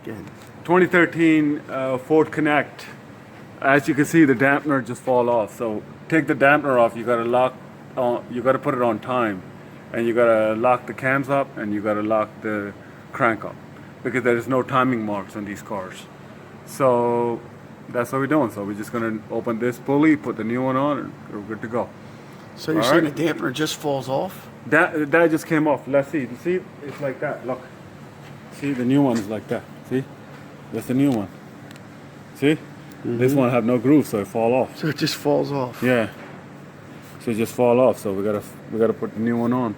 Good. 2013 Ford Connect. As you can see, the dampener just fall off. So take the dampener off. You gotta lock on. You gotta put it on time, and you gotta lock the cams up, and you gotta lock the crank up, because there is no timing marks on these cars. So that's what we're doing. So we're just gonna open this pulley, put the new one on, and we're good to go. So you're All saying right. the dampener just falls off? That just came off. Let's see. You see, it's like that. Look. See, the new one is like that. See, that's the new one. See, this one have no groove, so it fall off. So it just falls off. Yeah. So it just fall off. So we gotta put the new one on.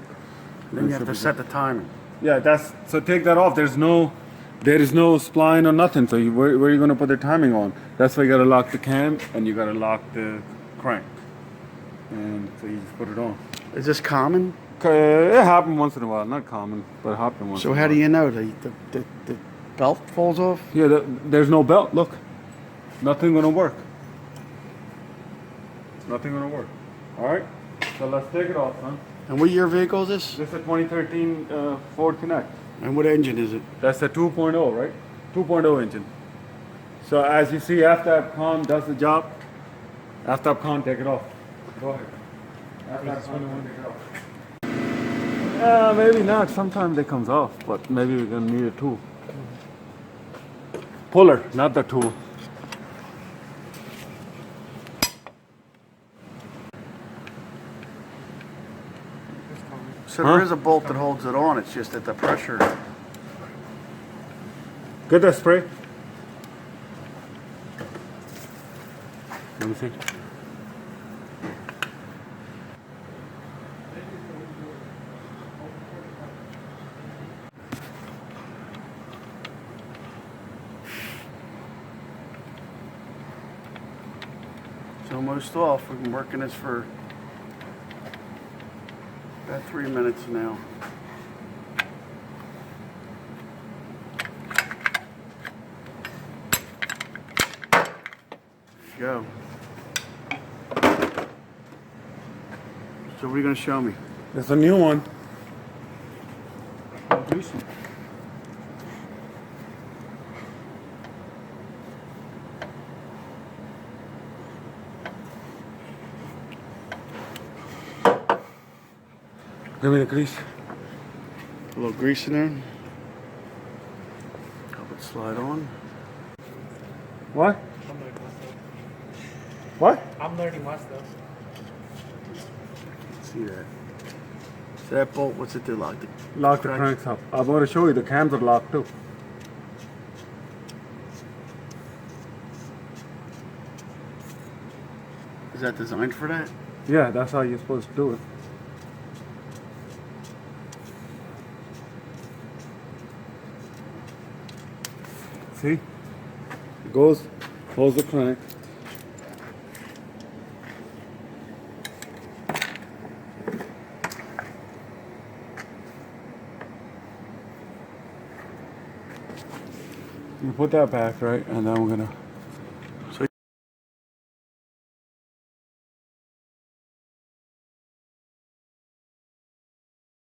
Then you have to set the timing. Yeah, that's so. Take that off. There is no spline or nothing. So where are you gonna put the timing on? That's why you gotta lock the cam and you gotta lock the crank. And so you just put it on. Is this common? It happens once in a while. Not common, but it happens once. So how do you know the belt falls off? Yeah, there's no belt. Look, nothing gonna work. Nothing gonna work. All right. So let's take it off, son. And what year vehicle is this? This is a 2013 Ford Connect. And what engine is it? That's a 2.0, right? 2.0 engine. So as you see, after Con does the job, after Con, take it off. Go ahead. After Con, take it off. Maybe not. Sometimes it comes off, but maybe we're gonna need a tool. Puller, not the tool. So there is a bolt that holds it on. It's just that the pressure. Get that spray. Let me see. It's almost off. We've been working this for about 3 minutes now. Go. So what are you going to show me? It's a new one. Give me the grease. A little grease in there. Help it slide on. What? I'm learning myself. What? I'm learning myself. See that? So that bolt, what's it do? Lock Lock the cranks up. I'm going to show you the cams are locked too. Is that designed for that? Yeah, that's how you're supposed to do it. See? It goes, holds the crank. You put that back, right? And then we're gonna